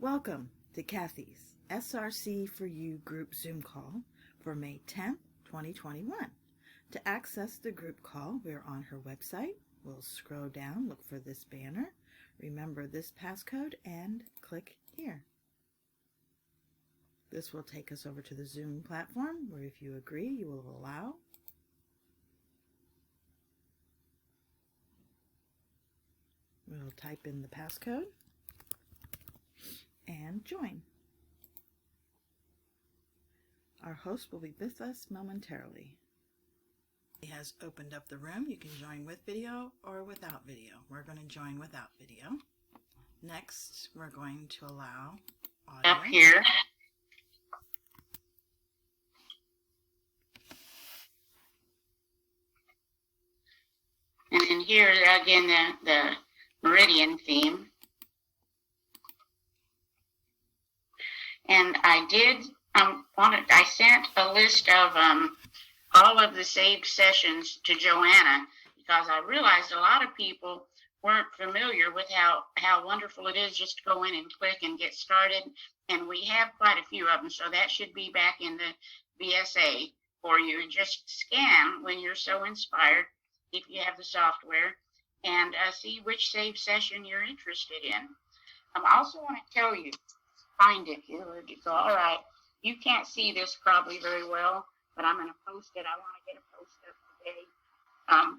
Welcome to Cathy's SRC4u group Zoom call for May 10th, 2021. To access the group call, we're on her website. We'll scroll down, look for this banner, remember this passcode, and click here. This will take us over to the Zoom platform where if you agree, you will allow. We'll type in the passcode and join. Our host will be with us momentarily. He has opened up the room. You can join with video or without video. We're going to join without video. Next, we're going to allow audio. Up here. And then here again the meridian theme. And I did I sent a list of all of the saved sessions to Joanna because I realized a lot of people weren't familiar with how wonderful it is just to go in and click and get started. And we have quite a few of them, so that should be back in the VSA for you. And just scan when you're so inspired, if you have the software, and see which save session you're interested in. I also want to tell you, find it here. Where'd you go? All right. You can't see this probably very well, but I'm going to post it. I want to get a post up today. A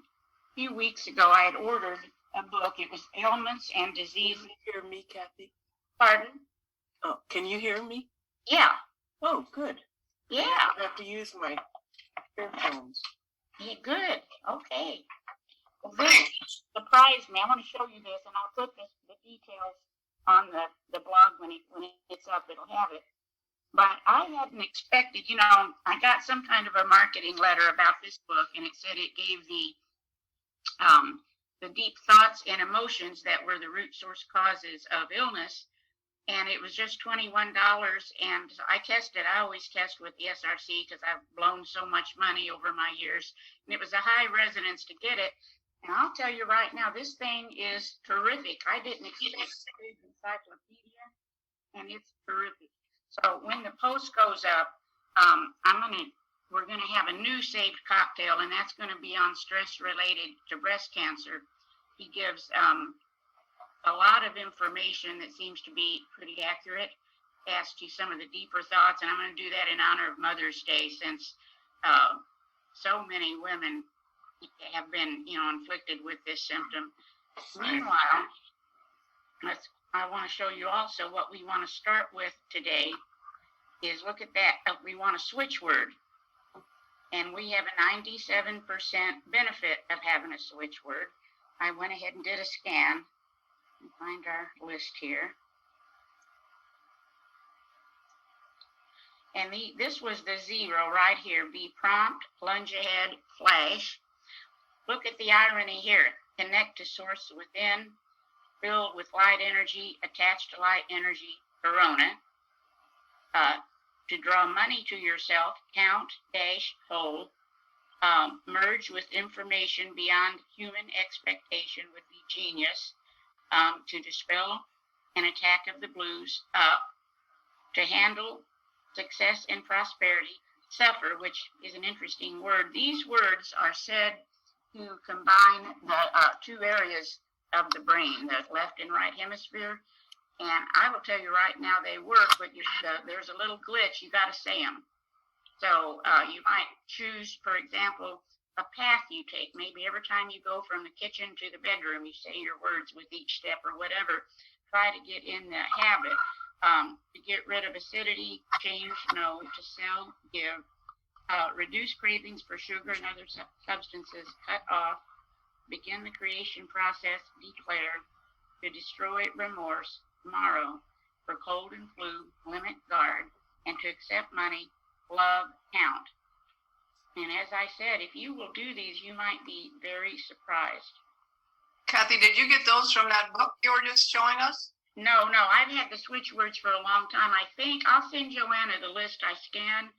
few weeks ago, I had ordered a book. It was Ailments and Diseases. Can you hear me, Cathy? Pardon? Oh, can you hear me? Yeah. Oh, good. Yeah. I have to use my earphones. Yeah, good. Okay. Well, this surprised me. I want to show you this, and I'll put the details on the blog when it's up. It'll have it. But I hadn't expected, I got some kind of a marketing letter about this book, and it said it gave the deep thoughts and emotions that were the root source causes of illness. And it was just $21. And I tested. I always test with the SRC because I've blown so much money over my years. And it was a high resonance to get it. And I'll tell you right now, this thing is terrific. I didn't expect a big encyclopedia, and it's terrific. So when the post goes up, we're gonna have a new saved cocktail, and that's gonna be on stress related to breast cancer. He gives a lot of information that seems to be pretty accurate as to some of the deeper thoughts, and I'm gonna do that in honor of Mother's Day, since so many women have been, inflicted with this symptom. Meanwhile, I want to show you also what we want to start with today is look at that. We want a switch word. And we have a 97% benefit of having a switch word. I went ahead and did a scan and find our list here. And this was the 0 right here. Be prompt, plunge ahead, flash. Look at the irony here. Connect to source within. Filled with light energy, attached to light energy, corona. To draw money to yourself, count, dash, hold. Merge with information beyond human expectation would be genius. To dispel an attack of the blues, up. To handle success and prosperity, suffer, which is an interesting word. These words are said to combine the two areas of the brain, the left and right hemisphere. And I will tell you right now, they work, but there's a little glitch. You got to say them. So you might choose, for example, a path you take. Maybe every time you go from the kitchen to the bedroom, you say your words with each step or whatever. Try to get in the habit. To get rid of acidity, change no. To sell, give. Reduce cravings for sugar and other substances, cut off. Begin the creation process, declare. To destroy remorse, tomorrow. For cold and flu, limit guard. And to accept money, love, count. And as I said, if you will do these, you might be very surprised. Cathy, did you get those from that book you were just showing us? No, I've had the switch words for a long time. I think I'll send Joanna the list I scanned.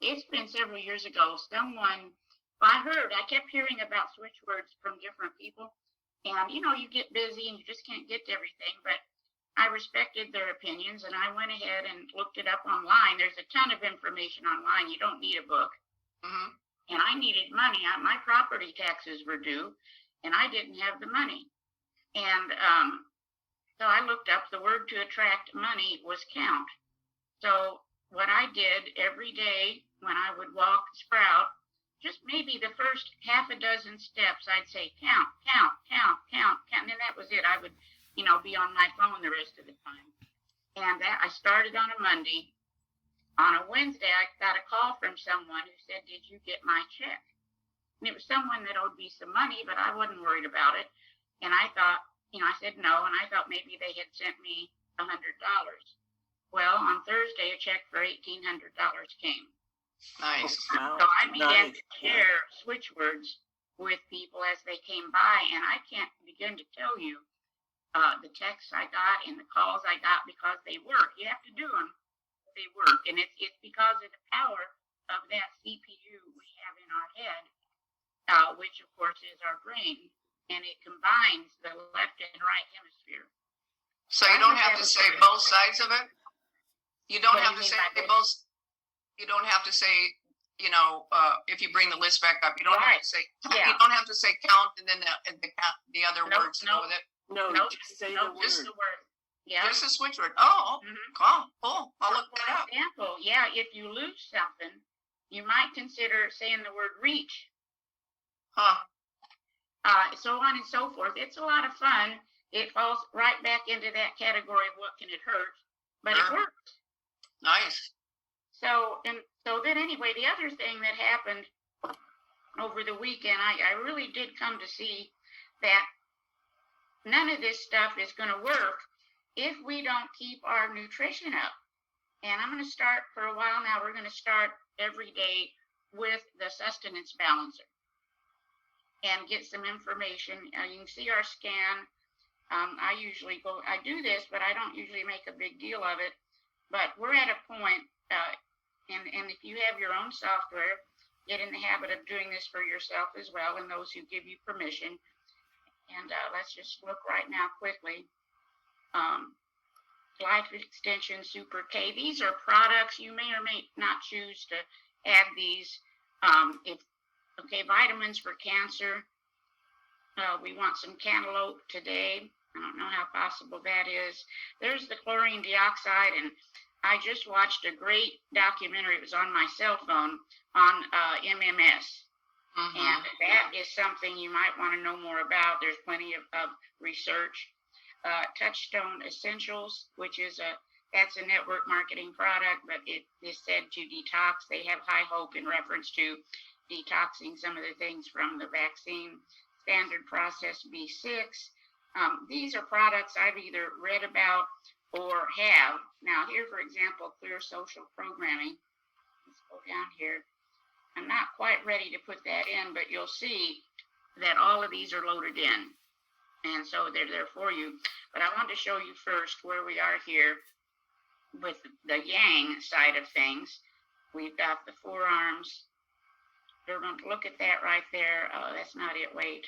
It's been several years ago. I kept hearing about switch words from different people. And, you get busy and you just can't get to everything. But I respected their opinions, and I went ahead and looked it up online. There's a ton of information online. You don't need a book. Mm-hmm. And I needed money. My property taxes were due, and I didn't have the money. And so I looked up the word to attract money was count. So what I did every day when I would walk Sprout, just maybe the first half a dozen steps, I'd say count, count, count, count, count. And then that was it. I would, be on my phone the rest of the time. And that I started on a Monday. On a Wednesday, I got a call from someone who said, "Did you get my check?" And it was someone that owed me some money, but I wasn't worried about it. And I thought, I said no, and I thought maybe they had sent me $100. Well, on Thursday, a check for $1,800 came. Nice. Wow. So I began Nice. to share switch words with people as they came by, and I can't begin to tell you the texts I got and the calls I got, because they work. You have to do them. They work, and it's because of the power of that CPU we have in our head, which of course is our brain, and it combines the left and right hemisphere. So you don't have to say both sides of it? You don't have to say both. You don't have to say, if you bring the list back up, you don't have to say. Yeah. You don't have to say count and then the other words to go with it. No, Nope, just say nope, the just word. the word. Yeah. Just a switch word. Oh, cool. I'll look For that up. example, yeah, if you lose something, you might consider saying the word reach. Huh. So on and so forth. It's a lot of fun. It falls right back into that category of what can it hurt, but it Sure. works. Nice. So then anyway, the other thing that happened over the weekend, I really did come to see that none of this stuff is going to work if we don't keep our nutrition up. And I'm going to start for a while now. We're going to start every day with the sustenance balancer and get some information. You can see our scan. I do this, but I don't usually make a big deal of it. But we're at a point, and if you have your own software, get in the habit of doing this for yourself as well, and those who give you permission. And let's just look right now quickly. Life Extension Super K. These are products. You may or may not choose to add these. Vitamins for cancer. We want some cantaloupe today. I don't know how possible that is. There's the chlorine dioxide, and I just watched a great documentary. It was on my cell phone on MMS. Mm-hmm. And that is something you might want to know more about. There's plenty of research. Touchstone Essentials, which is that's a network marketing product, but it is said to detox. They have high hope in reference to detoxing some of the things from the vaccine. Standard Process B6. These are products I've either read about or have. Now here, for example, Clear Social Programming. Let's go down here. I'm not quite ready to put that in, but you'll see that all of these are loaded in. And so they're there for you. But I want to show you first where we are here with the yang side of things. We've got the forearms. We're going to look at that right there. Oh, that's not it. Wait.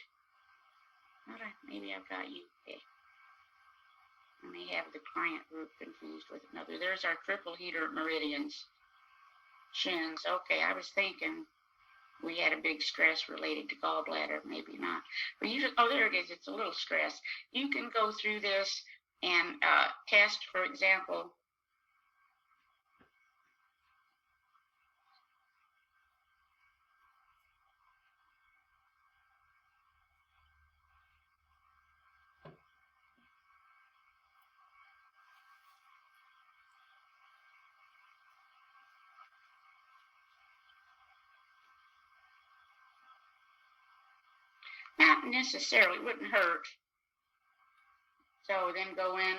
Maybe I've got you. Okay. I may have the client group confused with another. There's our triple heater meridians. Shins. Okay, I was thinking we had a big stress related to gallbladder. Maybe not. But usually, there it is. It's a little stress. You can go through this and test, for example, not necessarily, wouldn't hurt. So then go in.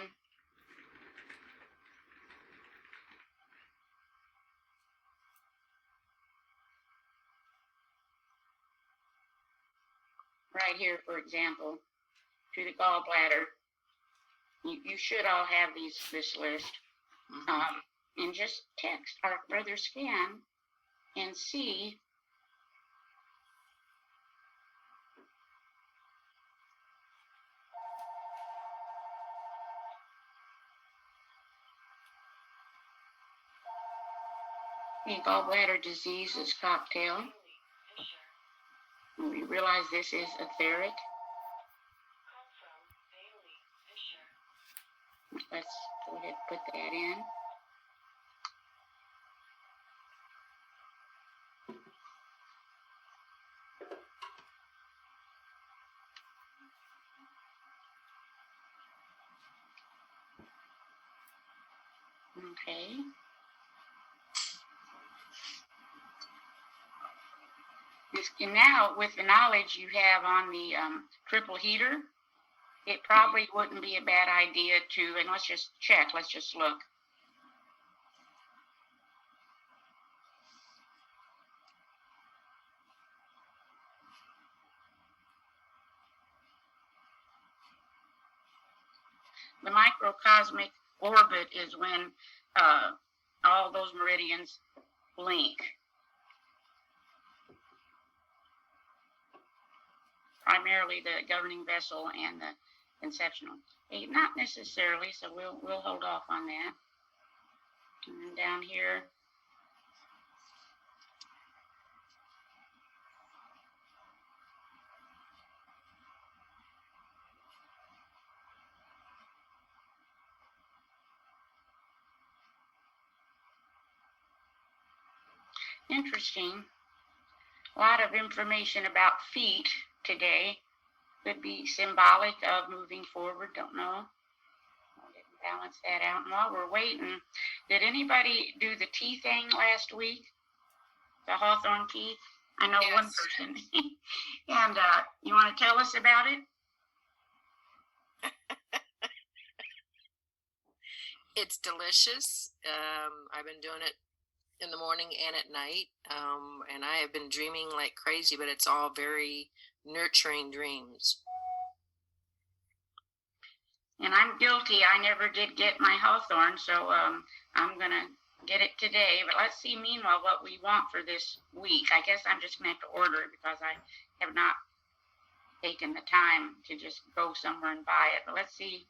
Right here, for example, to the gallbladder. You should all have this list. And just text or rather scan and see The gallbladder diseases cocktail. We realize this is etheric. Let's go ahead and put that in. Okay. And now, with the knowledge you have on the triple heater, it probably wouldn't be a bad idea to, and let's just check, let's just look. The microcosmic orbit is when all those meridians link. Primarily the governing vessel and the conceptional. Not necessarily, so we'll hold off on that. And then down here, interesting. A lot of information about feet today. Could be symbolic of moving forward, don't know. I'll balance that out. And while we're waiting, did anybody do the tea thing last week? The Hawthorne tea? I know one person. And you want to tell us about it? It's delicious. I've been doing it in the morning and at night. And I have been dreaming like crazy, but it's all very nurturing dreams. And I'm guilty. I never did get my Hawthorne, so I'm going to get it today. But let's see, meanwhile, what we want for this week. I guess I'm just going to have to order it because I have not taken the time to just go somewhere and buy it. But let's see.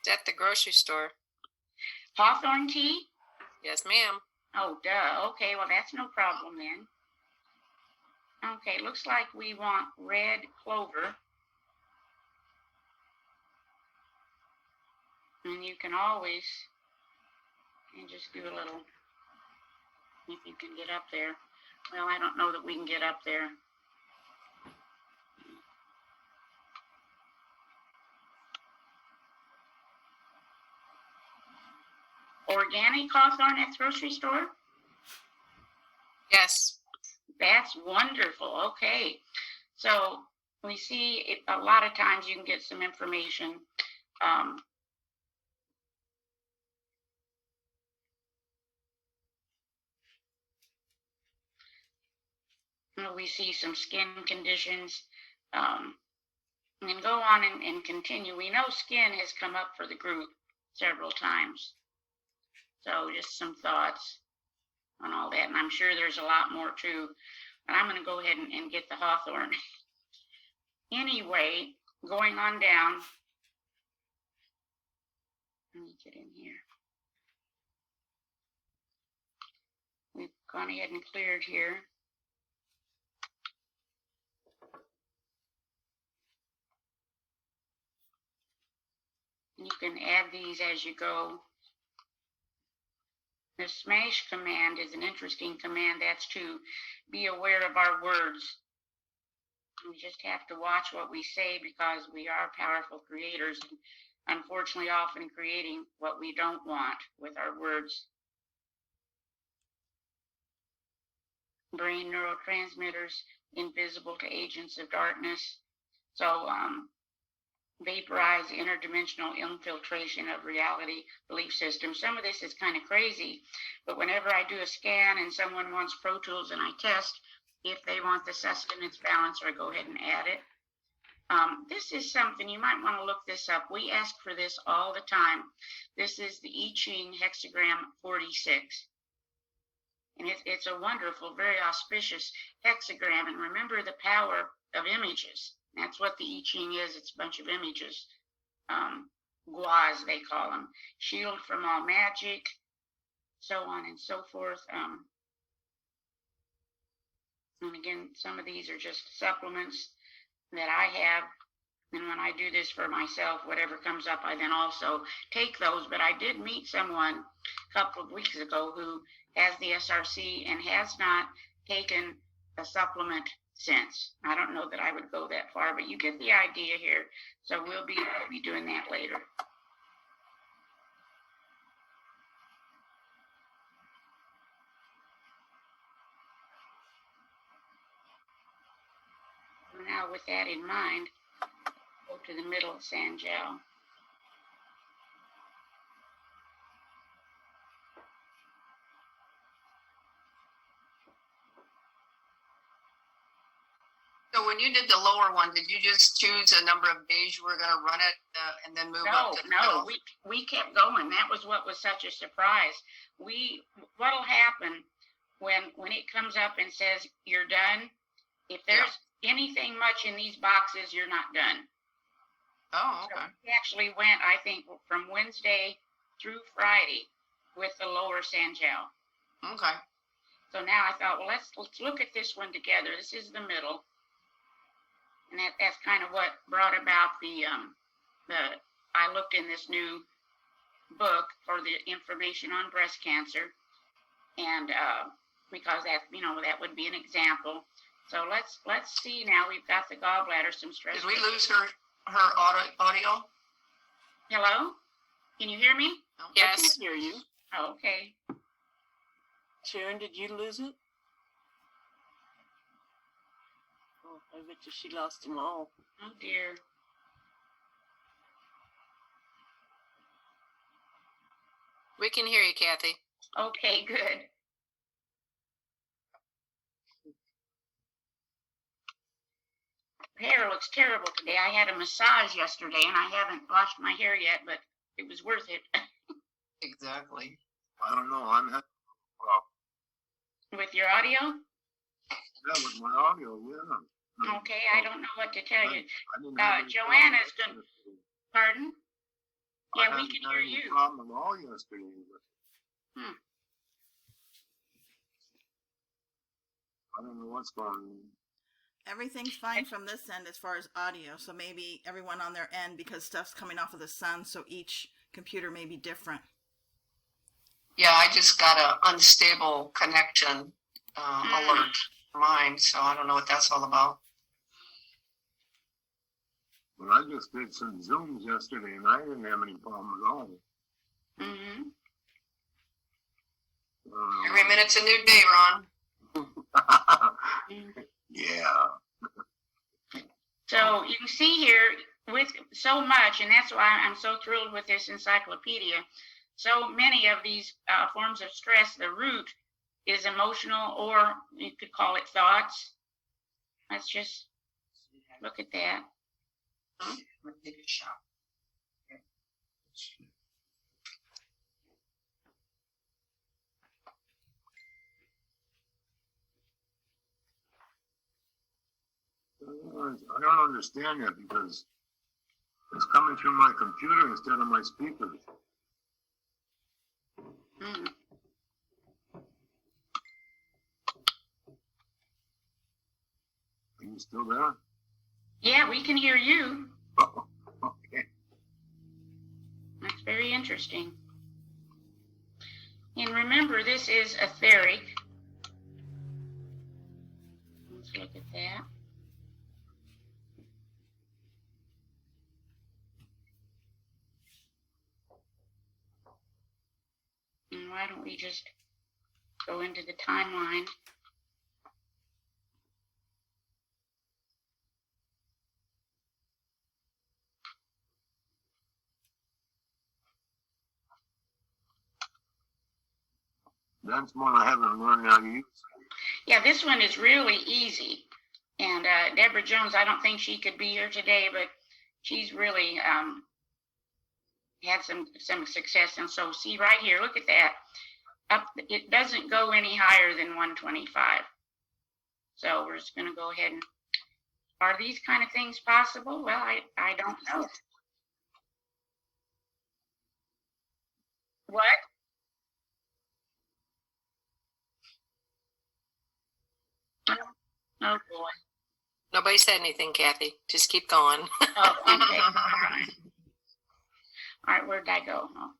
It's at the grocery store. Hawthorne tea? Yes, ma'am. Oh, duh. Okay, well, that's no problem then. Okay, looks like we want red clover. And you can always just do a little, if you can get up there. Well, I don't know that we can get up there. Organic Hawthorne at the grocery store? Yes. That's wonderful. Okay. So we see it, a lot of times you can get some information. We see some skin conditions. And go on and continue. We know skin has come up for the group several times. So just some thoughts on all that. And I'm sure there's a lot more too. But I'm going to go ahead and get the Hawthorne. Anyway, going on down. Let me get in here. We've gone ahead and cleared here. You can add these as you go. The smash command is an interesting command. That's to be aware of our words. We just have to watch what we say because we are powerful creators. And unfortunately, often creating what we don't want with our words. Brain neurotransmitters invisible to agents of darkness. So, vaporize interdimensional infiltration of reality belief systems. Some of this is kind of crazy, but whenever I do a scan and someone wants Pro Tools and I test if they want the sustenance balance, I go ahead and add it. This is something you might want to look this up. We ask for this all the time. This is the I Ching hexagram 46. And it's a wonderful, very auspicious hexagram. And remember the power of images. That's what the I Ching is. It's a bunch of images. guas, they call them. Shield from all magic, so on and so forth. And again, some of these are just supplements that I have. And when I do this for myself, whatever comes up, I then also take those. But I did meet someone a couple of weeks ago who has the SRC and has not taken a supplement since. I don't know that I would go that far, but you get the idea here. So we'll be doing that later. Now, with that in mind, go to the middle of Sanjiao. So when you did the lower one, did you just choose a number of days you were going to run it and then move up to the middle? No, we kept going. That was what was such a surprise. What'll happen when it comes up and says you're done, if there's anything much in these boxes, you're not done. Oh, okay. So we actually went, I think, from Wednesday through Friday with the lower Sanjiao. Okay. So now I thought, well, let's look at this one together. This is the middle. And that's kind of what brought about I looked in this new book for the information on breast cancer. And because that would be an example. So let's see now. We've got the gallbladder, some stress. Did we lose her audio? Hello? Can you hear me? No. I can hear you. Oh, okay. Sharon, did you lose it? Oh, I bet you she lost them all. Oh, dear. We can hear you, Cathy. Okay, good. Hair looks terrible today. I had a massage yesterday, and I haven't washed my hair yet, but it was worth it. Exactly. I don't know. I'm having With your audio? with my audio, yeah. Okay, I don't know what to tell you. I didn't have any Joanna's problem good. Pardon? I Yeah, we haven't can had hear any you. problem at all yesterday. But I don't know what's going on. Everything's fine from this end as far as audio, so maybe everyone on their end, because stuff's coming off of the sun, so each computer may be different. Yeah, I just got a unstable connection alert for mine, so I don't know what that's all about. But I just did some Zooms yesterday, and I didn't have any problem at all. Mm-hmm. Every minute's a new day, Ron. Yeah. So you can see here with so much, and that's why I'm so thrilled with this encyclopedia. So many of these forms of stress, the root is emotional, or you could call it thoughts. Let's just look at that. Take a shot. I don't understand that because it's coming through my computer instead of my speakers. Mm. Are you still there? Yeah, we can hear you. Oh, okay. That's very interesting. And remember, this is etheric. Let's look at that. And why don't we just go into the timeline? That's one I haven't learned how to use. Yeah, this one is really easy. And Deborah Jones, I don't think she could be here today, but she's really had some success. And so see right here, look at that. It doesn't go any higher than 125. So we're just going to go ahead and, are these kind of things possible? Well, I don't know. What? Oh boy. Nobody said anything, Kathy. Just keep going. Oh, okay. All right. All right, where'd I go? Oh.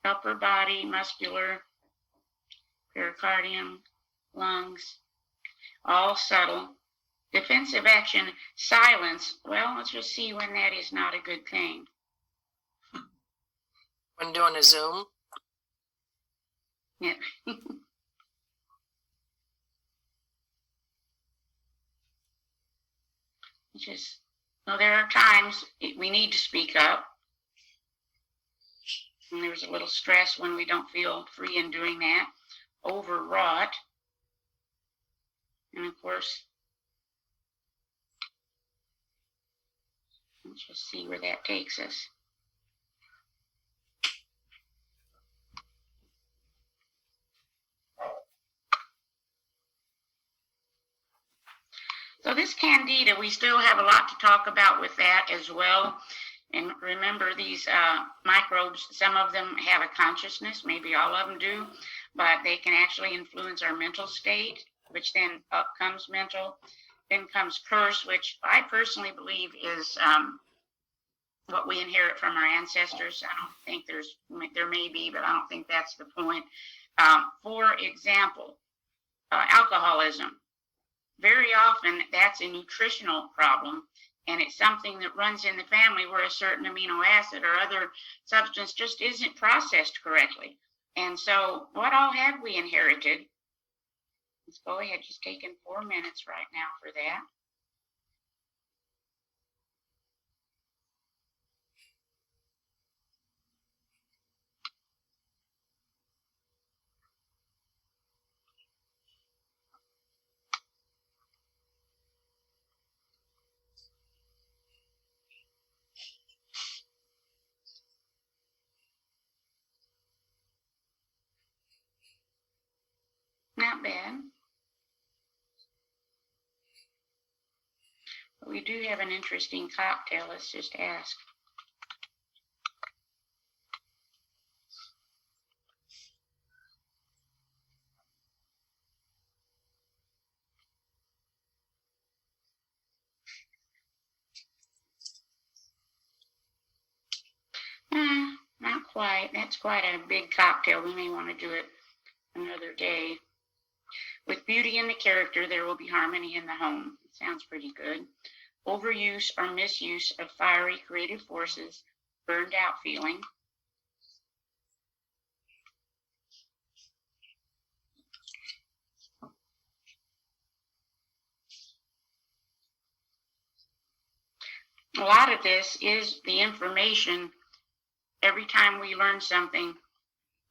Upper body, muscular, pericardium, lungs, all subtle. Defensive action, silence. Well, let's just see when that is not a good thing. When doing a Zoom, Yeah. Just, well, there are times we need to speak up. And there's a little stress when we don't feel free in doing that. Overwrought. And of course, let's just see where that takes us. So this candida, we still have a lot to talk about with that as well. And remember, these microbes, some of them have a consciousness, maybe all of them do, but they can actually influence our mental state, which then up comes mental. Then comes curse, which I personally believe is what we inherit from our ancestors. I don't think there may be, but I don't think that's the point. For example, alcoholism. Very often that's a nutritional problem, and it's something that runs in the family where a certain amino acid or other substance just isn't processed correctly. And so what all have we inherited? Let's go ahead, just taking 4 minutes right now for that. Not bad. But we do have an interesting cocktail. Let's just ask. Not quite. That's quite a big cocktail. We may want to do it another day. With beauty in the character, there will be harmony in the home. Sounds pretty good. Overuse or misuse of fiery creative forces, burned out feeling. A lot of this is the information. Every time we learn something,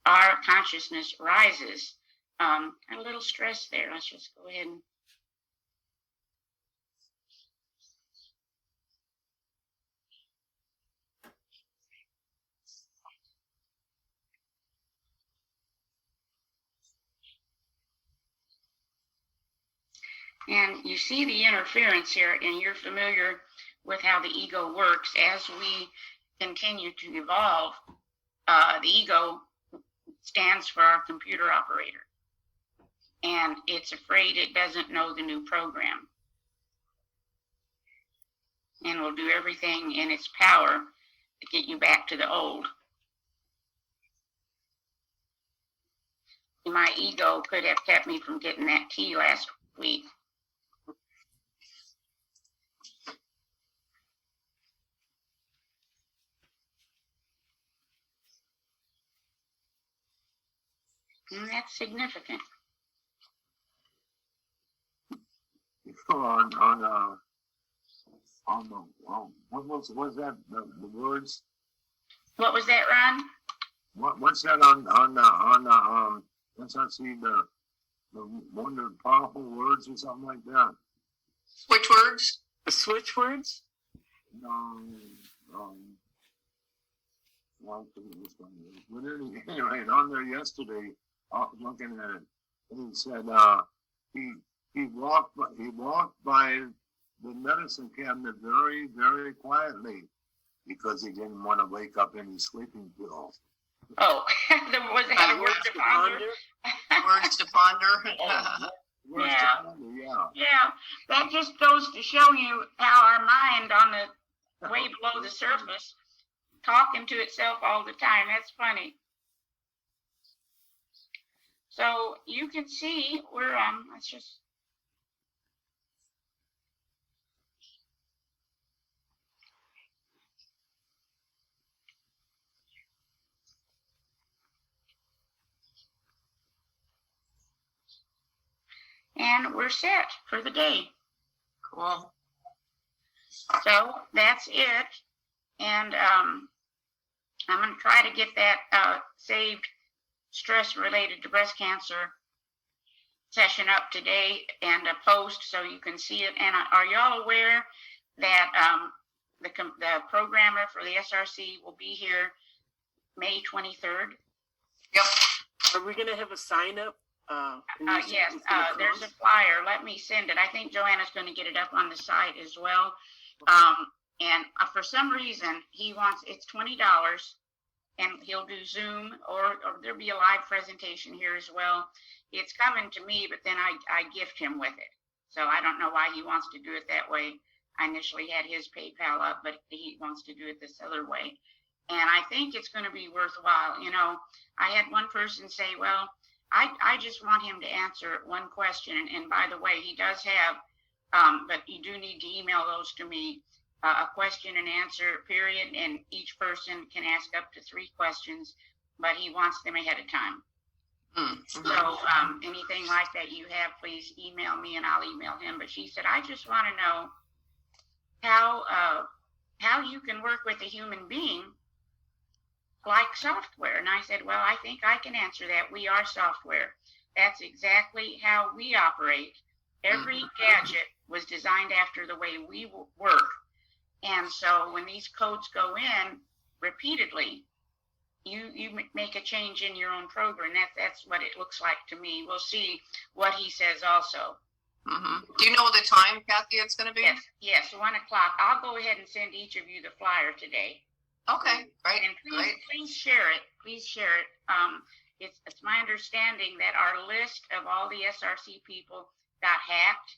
our consciousness rises. A little stress there. Let's just go ahead and you see the interference here, and you're familiar with how the ego works. As we continue to evolve, the ego stands for our computer operator, and it's afraid it doesn't know the new program, and will do everything in its power to get you back to the old. My ego could have kept me from getting that tea last week. And that's significant. On what was that? The words. What was that, Ron? What's that on SRC the one of the powerful words or something like that? Which words? The switch words? Well, but anyway, on there yesterday, looking at it, he said he walked by the medicine cabinet very, very quietly, because he didn't want to wake up any sleeping pills. Oh, was that a word to ponder? Words to ponder. Words Yeah. to ponder, yeah. Yeah, that just goes to show you how our mind on the way below the surface, talking to itself all the time. That's funny. So you can see we're let's just. And we're set for the day. Cool. So that's it. And I'm going to try to get that saved stress related to breast cancer session up today and a post so you can see it. And are y'all aware that the programmer for the SRC will be here May 23rd? Yep. Are we going to have a sign up? Yes, there's a flyer. Let me send it. I think Joanna's going to get it up on the site as well. And for some reason, he wants, it's $20, and he'll do Zoom, or there'll be a live presentation here as well. It's coming to me, but then I gift him with it. So I don't know why he wants to do it that way. I initially had his PayPal up, but he wants to do it this other way. And I think it's going to be worthwhile. You know, I had one person say, well, I just want him to answer one question. And by the way, he does have, but you do need to email those to me, a question and answer period. And each person can ask up to 3 questions, but he wants them ahead of time. Mm-hmm. So anything like that you have, please email me and I'll email him. But she said, I just want to know how you can work with a human being like software. And I said, well, I think I can answer that. We are software. That's exactly how we operate. Every gadget was designed after the way we work. And so when these codes go in repeatedly, you make a change in your own program. That's what it looks like to me. We'll see what he says also. Mm-hmm. Do you know the time, Cathy, it's going to be? Yes, 1 o'clock. I'll go ahead and send each of you the flyer today. Okay, great, And great. please share it. Please share it. It's my understanding that our list of all the SRC people got hacked,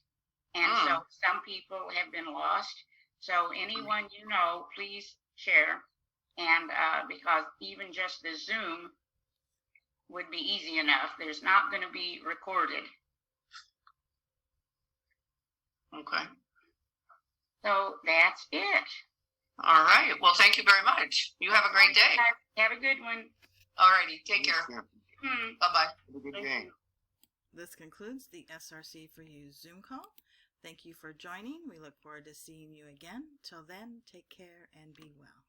and so some people have been lost. So anyone you know, please share. And because even just the Zoom would be easy enough. There's not going to be recorded. Okay. So that's it. All right. Well, thank you very much. You have a great day. Have a good one. All righty. Take care. Hmm. Bye-bye. Have a good day. This concludes the SRC4u Zoom call. Thank you for joining. We look forward to seeing you again. Till then, take care and be well.